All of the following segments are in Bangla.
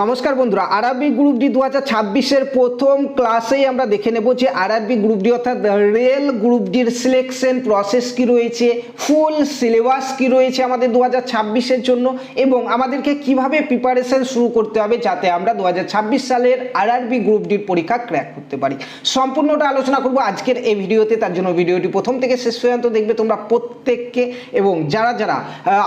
নমস্কার বন্ধুরা, আরআরবি গ্রুপ ডি 2026-এর প্রথম ক্লাসেই আমরা দেখে নেব যে আরআরবি গ্রুপ ডি অর্থাৎ রেল গ্রুপ ডির সিলেকশন প্রসেস কি রয়েছে, ফুল সিলেবাস কি রয়েছে আমাদের 2026-এর জন্য এবং আমাদেরকে কিভাবে প্রিপারেশন শুরু করতে হবে যাতে আমরা 2026 সালের আরআরবি গ্রুপ ডির পরীক্ষা ক্র্যাক করতে পারি। সম্পূর্ণটা আলোচনা করব আজকের এই ভিডিওতে। তার জন্য ভিডিওটি প্রথম থেকে শেষ পর্যন্ত দেখবে তোমরা প্রত্যেককে, এবং যারা যারা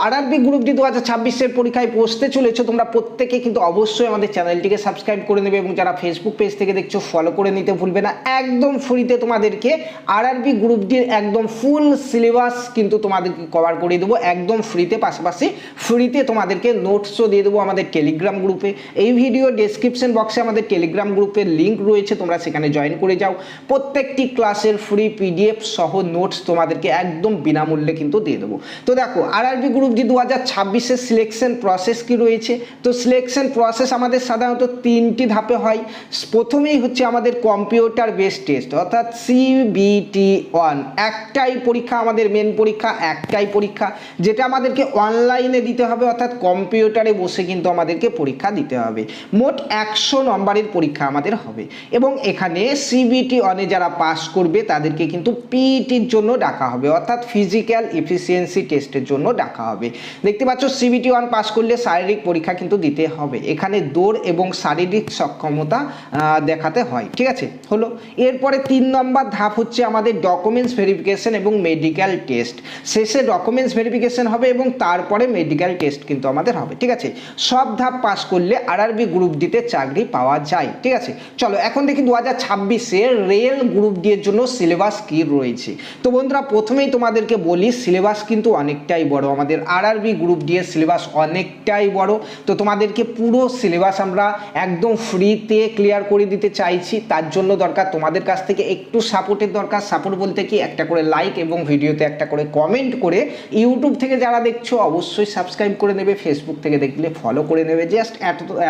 আরআরবি গ্রুপ ডি 2026-এর পরীক্ষায় বসতে চলেছো তোমরা প্রত্যেকে কিন্তু অবশ্যই আমাদের চ্যানেলটিকে সাবস্ক্রাইব করে নেবে এবং যারা ফেসবুক পেজ থেকে দেখছো ফলো করে নিতে ভুলবে না। একদম ফ্রিতে তোমাদেরকে আরআরবি গ্রুপ ডির একদম ফুল সিলেবাস কিন্তু তোমাদেরকে কভার করে দেবো একদম ফ্রিতে। পাশাপাশি ফ্রিতে তোমাদেরকে নোটসও দিয়ে দেবো আমাদের টেলিগ্রাম গ্রুপে। এই ভিডিও ডেসক্রিপশন বক্সে আমাদের টেলিগ্রাম গ্রুপের লিঙ্ক রয়েছে, তোমরা সেখানে জয়েন করে যাও। প্রত্যেকটি ক্লাসের ফ্রি পিডিএফ সহ নোটস তোমাদেরকে একদম বিনামূল্যে কিন্তু দিয়ে দেবো। তো দেখো আরআরবি গ্রুপ ডি 2026-এর সিলেকশন প্রসেস কি রয়েছে। তো সিলেকশন প্রসেস আমাদের সাধারণত তিনটি ধাপে হয়। প্রথমেই হচ্ছে আমাদের কম্পিউটার বেসড টেস্ট অর্থাৎ CBT-1, একটাই পরীক্ষা, আমাদের মেন পরীক্ষা একটাই পরীক্ষা যেটা আমাদেরকে অনলাইনে দিতে হবে, অর্থাৎ কম্পিউটারে বসে কিন্তু আমাদেরকে পরীক্ষা দিতে হবে। মোট 100 নম্বরের পরীক্ষা আমাদের হবে এবং এখানে CBT-1-এ যারা পাস করবে তাদেরকে কিন্তু PET-র জন্য ডাকা হবে, অর্থাৎ ফিজিক্যাল এফিসিয়েন্সি টেস্টের জন্য ডাকা হবে। দেখতে পাচ্ছ CBT-1 পাস করলে শারীরিক পরীক্ষা কিন্তু দিতে হবে। এখানে দৌড় এবং শারীরিক সক্ষমতা দেখাতে হয়, ঠিক আছে। হলো এরপরে 3 নম্বর ধাপ হচ্ছে আমাদের ডকুমেন্টস ভেরিফিকেশন এবং মেডিকেল টেস্ট। শেষে ডকুমেন্টস ভেরিফিকেশন হবে এবং তারপরে মেডিকেল টেস্ট কিন্তু আমাদের হবে, ঠিক আছে। সব ধাপ পাস করলে আরআরবি গ্রুপ ডিতে চাকরি পাওয়া যায়, ঠিক আছে। চলো এখন দেখি 2026-এর রেল গ্রুপ ডি এর জন্য সিলেবাস কি রয়েছে। তো বন্ধুরা প্রথমেই তোমাদেরকে বলি সিলেবাস কিন্তু অনেকটাই বড়, আমাদের আরআরবি গ্রুপ ডি এর সিলেবাস অনেকটাই বড়। তো তোমাদেরকে পুরো সিলেবাস আমরা একদম ফ্রিতে ক্লিয়ার করে দিতে চাইছি। তার জন্য দরকার তোমাদের কাছ থেকে একটু সাপোর্টের দরকার। সাপোর্ট বলতে কি, একটা করে লাইক এবং ভিডিওতে একটা করে কমেন্ট করে। ইউটিউব থেকে যারা দেখছো অবশ্যই সাবস্ক্রাইব করে নেবে, ফেসবুক থেকে দেখলে ফলো করে নেবে। জাস্ট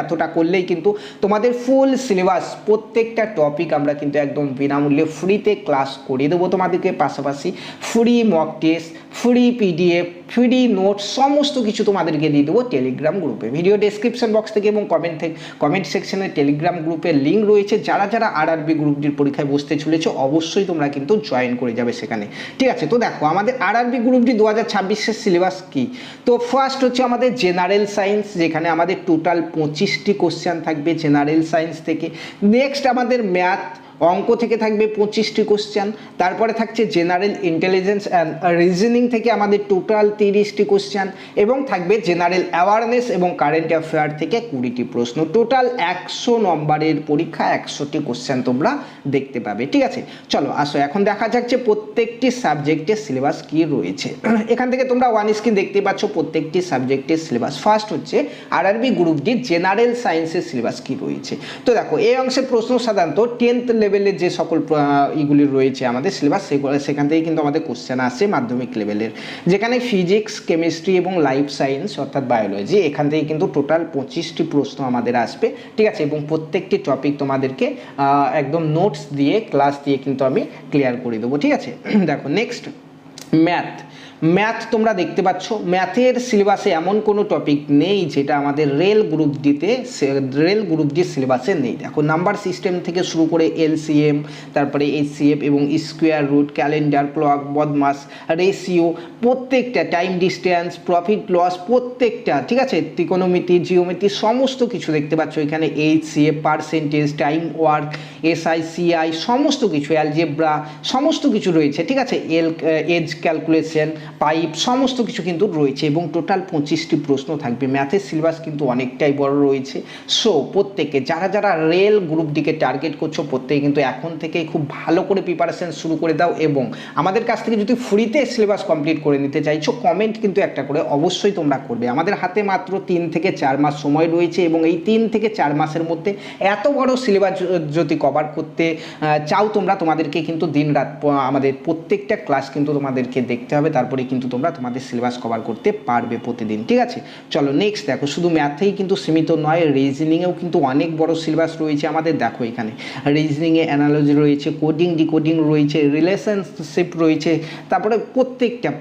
এতটা করলেই কিন্তু তোমাদের ফুল সিলেবাস প্রত্যেকটা টপিক আমরা কিন্তু একদম বিনামূল্যে ফ্রিতে ক্লাস করে দেবো তোমাদেরকে। পাশাপাশি free mock test, free PDF, free note সমস্ত কিছু তোমাদেরকে দিয়ে দেবো টেলিগ্রাম গ্রুপে। ভিডিও ডেসক্রিপশন বক্স থেকে এবং কমেন্ট সেকশনে টেলিগ্রাম গ্রুপের লিঙ্ক রয়েছে। যারা যারা আরআরবি গ্রুপ ডির পরীক্ষায় বসতে চলেছে অবশ্যই তোমরা কিন্তু জয়েন করে যাবে সেখানে, ঠিক আছে। তো দেখো আমাদের আরআরবি গ্রুপ ডি 2026-এর সিলেবাস কি। তো ফার্স্ট হচ্ছে আমাদের জেনারেল সায়েন্স, যেখানে আমাদের টোটাল 25টি কোশ্চেন থাকবে জেনারেল সায়েন্স থেকে। নেক্সট আমাদের ম্যাথ, অঙ্ক থেকে থাকবে 25টি কোশ্চেন। তারপরে থাকছে জেনারেল ইন্টেলিজেন্স অ্যান্ড রিজনিং থেকে আমাদের টোটাল 30টি কোশ্চেন এবং থাকবে জেনারেল অ্যাওয়ারনেস এবং কারেন্ট অ্যাফেয়ার থেকে 20টি প্রশ্ন। টোটাল 100 নম্বরের পরীক্ষা, 100টি কোশ্চেন তোমরা দেখতে পাবে, ঠিক আছে। চলো আসো এখন দেখা যাচ্ছে প্রত্যেকটি সাবজেক্টের সিলেবাস কি রয়েছে। এখান থেকে তোমরা ওয়ান স্ক্রিন দেখতে পাচ্ছ প্রত্যেকটি সাবজেক্টের সিলেবাস। ফার্স্ট হচ্ছে আরআরবি গ্রুপ ডি জেনারেল সায়েন্সের সিলেবাস কি রয়েছে। তো দেখো এই অংশের প্রশ্ন সাধারণত 10th লেভেলের যে সকল ইগুলি রয়েছে আমাদের সিলেবাস সেখান থেকে কিন্তু আমাদের কোশ্চেন আসে মাধ্যমিক লেভেলের, যেখানে ফিজিক্স, কেমিস্ট্রি এবং লাইফ সায়েন্স অর্থাৎ বায়োলজি, এখান থেকে কিন্তু টোটাল 25টি প্রশ্ন আমাদের আসবে, ঠিক আছে। এবং প্রত্যেকটি টপিক তোমাদেরকে একদম নোটস দিয়ে ক্লাস দিয়ে কিন্তু আমি ক্লিয়ার করে দেবো, ঠিক আছে। দেখো নেক্সট ম্যাথ তোমরা দেখতে পাচ্ছ ম্যাথের সিলেবাসে এমন কোনো টপিক নেই যেটা আমাদের রেল গ্রুপ ডির সিলেবাসে নেই। দেখো নাম্বার সিস্টেম থেকে শুরু করে LCM, তারপরে HCF এবং স্কোয়ার রুট, ক্যালেন্ডার, ক্লক, বদমাস, রেশিও, প্রত্যেকটা টাইম ডিস্টেন্স, প্রফিট লস, প্রত্যেকটা, ঠিক আছে। ত্রিকোণমিতি, জিওমেট্রি সমস্ত কিছু দেখতে পাচ্ছ এখানে। HCF, percentage, time work, SI, CI সমস্ত কিছু, অ্যালজেব্রা সমস্ত কিছু রয়েছে, ঠিক আছে। এজ ক্যালকুলেশন, পাইপ সমস্ত কিছু কিন্তু রয়েছে এবং টোটাল 25টি প্রশ্ন থাকবে। ম্যাথের সিলেবাস কিন্তু অনেকটাই বড় রয়েছে। সো প্রত্যেকে যারা যারা রেল গ্রুপ ডিকে টার্গেট করছো প্রত্যেকে কিন্তু এখন থেকেই খুব ভালো করে প্রিপারেশন শুরু করে দাও এবং আমাদের কাছ থেকে যদি ফ্রিতে সিলেবাস কমপ্লিট করে নিতে চাইছো কমেন্ট কিন্তু একটা করে অবশ্যই তোমরা করবে। আমাদের হাতে মাত্র 3 থেকে 4 মাস সময় রয়েছে এবং এই 3 থেকে 4 মাসের মধ্যে এত বড় সিলেবাস যদি কভার করতে চাও তোমরা, তোমাদেরকে কিন্তু দিন রাত আমাদের প্রত্যেকটা ক্লাস কিন্তু তোমাদেরকে দেখতে হবে, তারপরে কিন্তু তোমরা তোমাদের সিলেবাস কভার করতে পারবে প্রতিদিন। ঠিক আছে, চলো নেক্সট দেখো, শুধু ম্যাথেই কিন্তু সীমিত নয়, রিজনিংয়েও কিন্তু অনেক বড় সিলেবাস রয়েছে আমাদের। দেখো এখানে রিজনিংয়ে অ্যানালজি রয়েছে, কোডিং ডিকোডিং রয়েছে, রিলেশনশিপ রয়েছে, তারপরে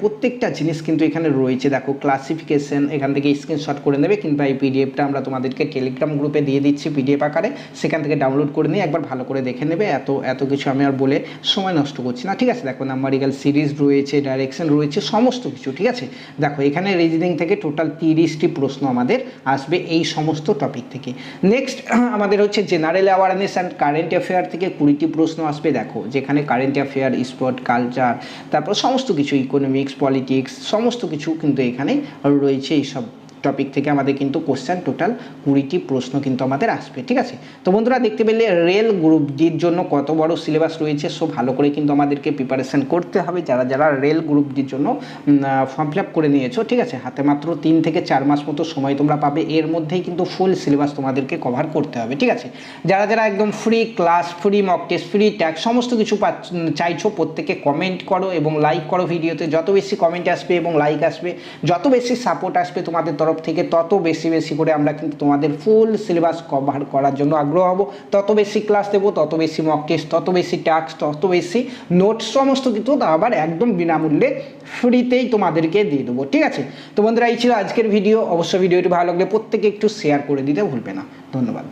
প্রত্যেকটা জিনিস কিন্তু এখানে রয়েছে। দেখো ক্লাসিফিকেশন, এখান থেকে স্ক্রিনশট করে নেবে, কিংবা এই পিডিএফটা আমরা তোমাদেরকে টেলিগ্রাম গ্রুপে দিয়ে দিচ্ছি পিডিএফ আকারে, সেখান থেকে ডাউনলোড করে নিয়ে একবার ভালো করে দেখে নেবে। এত কিছু আমি আর বলে সময় নষ্ট করছি না। ঠিক আছে, দেখো নাম্বারিক্যাল সিরিজ রয়েছে, ডাইরেকশন রয়েছে, সমস্ত কিছু। ঠিক আছে, দেখো এখানে রিজনিং থেকে টোটাল 30টি প্রশ্ন আমাদের আসবে এই সমস্ত টপিক থেকে। নেক্সট আমাদের হচ্ছে general awareness and current affair থেকে 20টি প্রশ্ন আসবে। দেখো যেখানে কারেন্ট অ্যাফেয়ার, স্পোর্ট, কালচার, তারপর সমস্ত কিছু, ইকোনমিক্স, পলিটিক্স, সমস্ত কিছু কিন্তু এখানে রয়েছে। এইসব টপিক থেকে আমাদের কিন্তু কোশ্চেন টোটাল 20টি প্রশ্ন কিন্তু আমাদের আসবে। ঠিক আছে, তো বন্ধুরা দেখতে পেলে রেল গ্রুপ ডির জন্য কত বড় সিলেবাস রয়েছে। সো ভালো করে কিন্তু আমাদেরকে প্রিপারেশন করতে হবে যারা রেল গ্রুপ ডির জন্য ফর্ম ফিল আপ করে নিয়েছো। ঠিক আছে, হাতে মাত্র 3 থেকে 4 মাস মতো সময় তোমরা পাবে, এর মধ্যেই কিন্তু ফুল সিলেবাস তোমাদেরকে কভার করতে হবে। ঠিক আছে, যারা একদম free class, free mock test, free tag সমস্ত কিছু চাইছো, প্রত্যেকে কমেন্ট করো এবং লাইক করো ভিডিওতে। যত বেশি কমেন্ট আসবে এবং লাইক আসবে, যত বেশি সাপোর্ট আসবে তোমাদের তরফ থেকে, তত বেশি করে আমরা কিন্তু তোমাদের ফুল সিলেবাস কভার করার জন্য আগ্রহ হব। তত বেশি ক্লাস দেবো, তত বেশি মক টেস্ট, তত বেশি টাস্ক, তত বেশি নোটস, সমস্ত কিছু আবার একদম বিনামূল্যে ফ্রিতেই তোমাদেরকে দিয়ে দেবো। ঠিক আছে, তো বন্ধুরা এই ছিল আজকের ভিডিও। অবশ্যই ভিডিওটি ভালো লাগলে প্রত্যেকে একটু শেয়ার করে দিতে ভুলবে না। ধন্যবাদ।